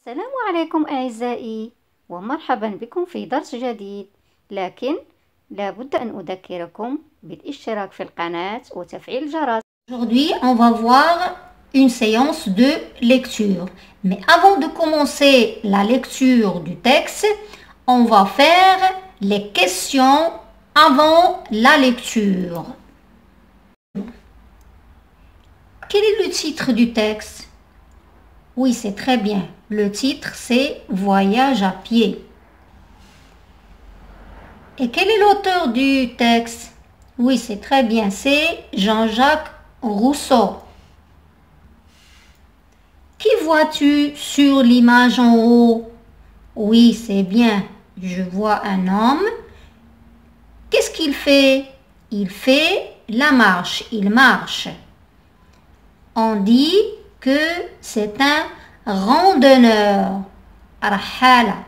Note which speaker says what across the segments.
Speaker 1: السلام عليكم أعزائي، ومرحبا بكم في درس جديد. لكن لابد أن أذكركم بالاشتراك في القناة وتفعيل الجرس.
Speaker 2: Aujourd'hui, on va voir une séance de lecture. Mais avant de commencer la lecture du texte, on va faire les questions avant la lecture. Quel est le titre du texte? Oui, c'est très bien. Le titre, c'est Voyage à pied. Et quel est l'auteur du texte? Oui, c'est très bien. C'est Jean-Jacques Rousseau. Qui vois-tu sur l'image en haut? Oui, c'est bien. Je vois un homme. Qu'est-ce qu'il fait? Il fait la marche. Il marche. On dit que c'est un randonneur. Rahala.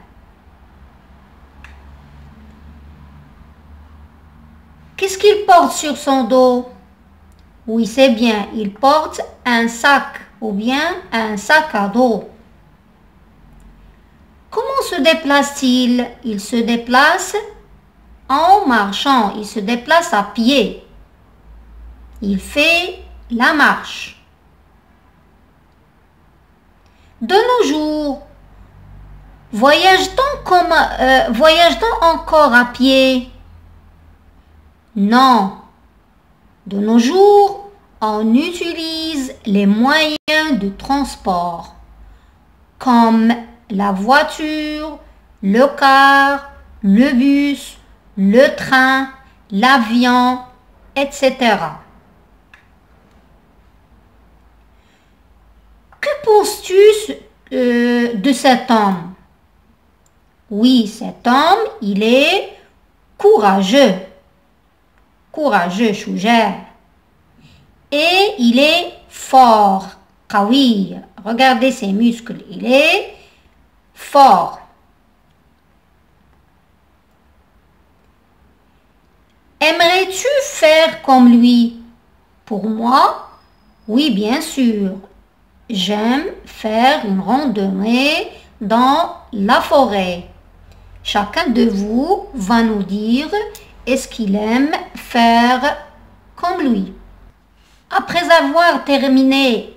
Speaker 2: Qu'est-ce qu'il porte sur son dos? Oui, c'est bien. Il porte un sac ou bien un sac à dos. Comment se déplace-t-il? Il se déplace en marchant. Il se déplace à pied. Il fait la marche. De nos jours, voyage-t-on encore à pied? Non. De nos jours, on utilise les moyens de transport comme la voiture, le car, le bus, le train, l'avion, etc. Que penses-tu de cet homme? Oui, cet homme, il est courageux. Courageux, شجاع. Et il est fort. قوي. Regardez ses muscles. Il est fort. Aimerais-tu faire comme lui? Pour moi, oui, bien sûr. J'aime faire une randonnée dans la forêt. Chacun de vous va nous dire est-ce qu'il aime faire comme lui. Après avoir terminé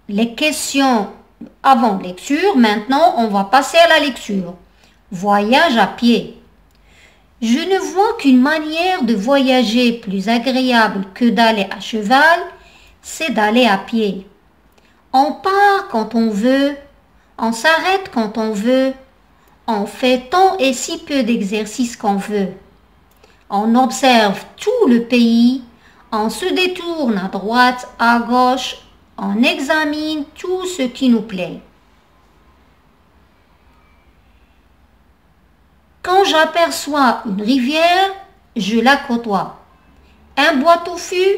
Speaker 2: les questions avant lecture, maintenant on va passer à la lecture. Voyage à pied. Je ne vois qu'une manière de voyager plus agréable que d'aller à cheval, c'est d'aller à pied. On part quand on veut, on s'arrête quand on veut, on fait tant et si peu d'exercices qu'on veut. On observe tout le pays, on se détourne à droite, à gauche, on examine tout ce qui nous plaît. Quand j'aperçois une rivière, je la côtoie. Un bois touffu,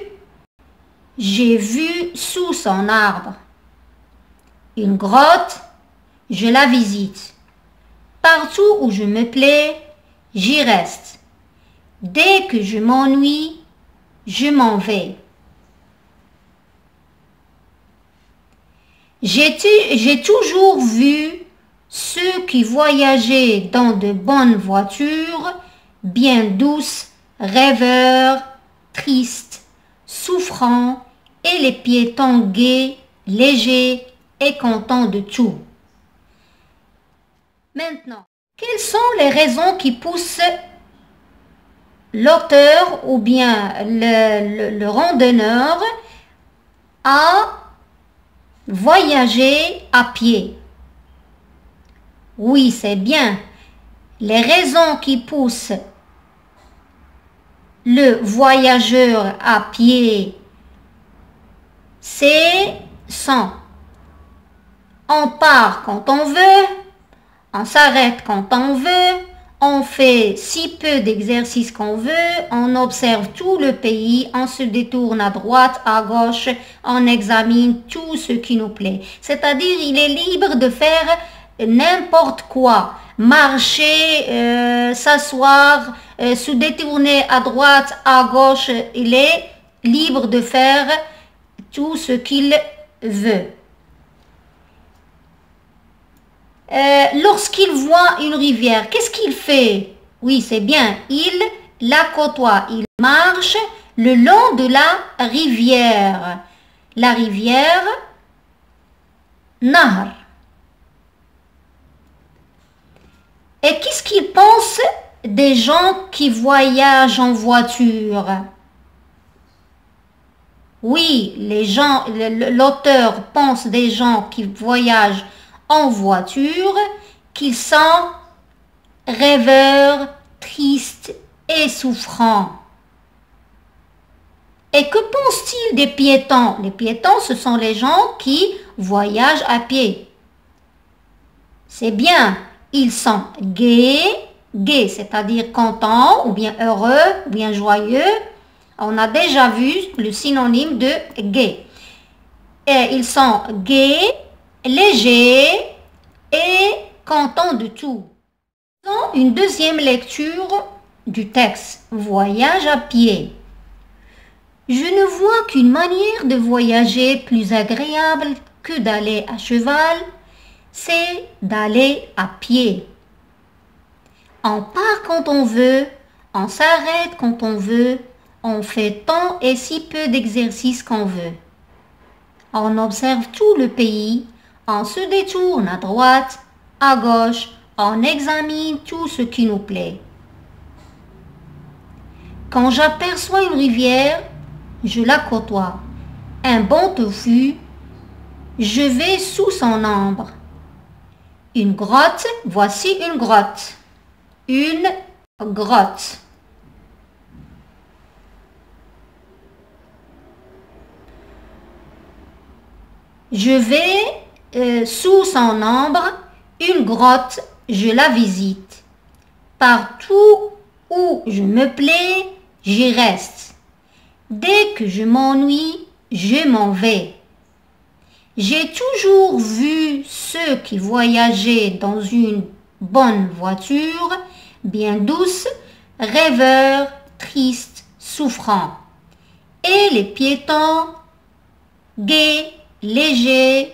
Speaker 2: j'ai vu sous son arbre. Une grotte, je la visite. Partout où je me plais, j'y reste. Dès que je m'ennuie, je m'en vais. J'ai toujours vu ceux qui voyageaient dans de bonnes voitures, bien douces, rêveurs, tristes, souffrants, et les piétons gais, légers et contents de tout. Maintenant, quelles sont les raisons qui poussent l'auteur ou bien le randonneur à voyager à pied? Oui, c'est bien. Les raisons qui poussent le voyageur à pied, sont on part quand on veut, on s'arrête quand on veut, on fait si peu d'exercices qu'on veut, on observe tout le pays, on se détourne à droite, à gauche, on examine tout ce qui nous plaît. C'est-à-dire, il est libre de faire n'importe quoi. Marcher, s'asseoir, se détourner à droite, à gauche, il est libre de faire tout ce qu'il veut. Lorsqu'il voit une rivière, qu'est-ce qu'il fait? Oui, c'est bien, il la côtoie, il marche le long de la rivière. La rivière, Nahr. Et qu'est-ce qu'il pense des gens qui voyagent en voiture? Oui, les gens, l'auteur pense des gens qui voyagent en voiture, qu'ils sont rêveurs, tristes et souffrants. Et que pense-t-il des piétons? Les piétons, ce sont les gens qui voyagent à pied. C'est bien, ils sont gais, c'est-à-dire contents, ou bien heureux, ou bien joyeux. On a déjà vu le synonyme de gai. Et ils sont gais, légers et contents de tout. Une deuxième lecture du texte. Voyage à pied. Je ne vois qu'une manière de voyager plus agréable que d'aller à cheval, c'est d'aller à pied. On part quand on veut, on s'arrête quand on veut, on fait tant et si peu d'exercices qu'on veut. On observe tout le pays, on se détourne à droite, à gauche, on examine tout ce qui nous plaît. Quand j'aperçois une rivière, je la côtoie. Un bon tofu, je vais sous son ombre. Une grotte, voici une grotte. Une grotte. Je vais sous son ombre, une grotte, je la visite. Partout où je me plais, j'y reste. Dès que je m'ennuie, je m'en vais. J'ai toujours vu ceux qui voyageaient dans une bonne voiture, bien douce, rêveurs, tristes, souffrants. Et les piétons, gais, légers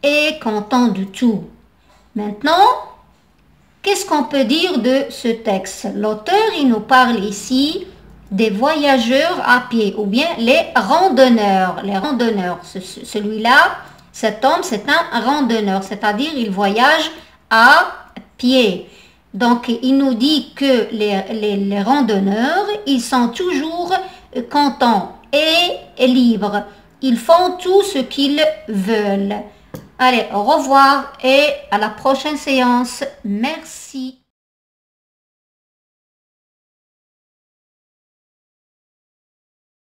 Speaker 2: et contents de tout. Maintenant, qu'est-ce qu'on peut dire de ce texte? L'auteur, il nous parle ici des voyageurs à pied ou bien les randonneurs. Les randonneurs, celui-là, cet homme, c'est un randonneur, c'est-à-dire il voyage à pied. Donc, il nous dit que les randonneurs, ils sont toujours contents et libres. Ils font tout ce qu'ils veulent. Allez, au revoir et à la prochaine séance. Merci.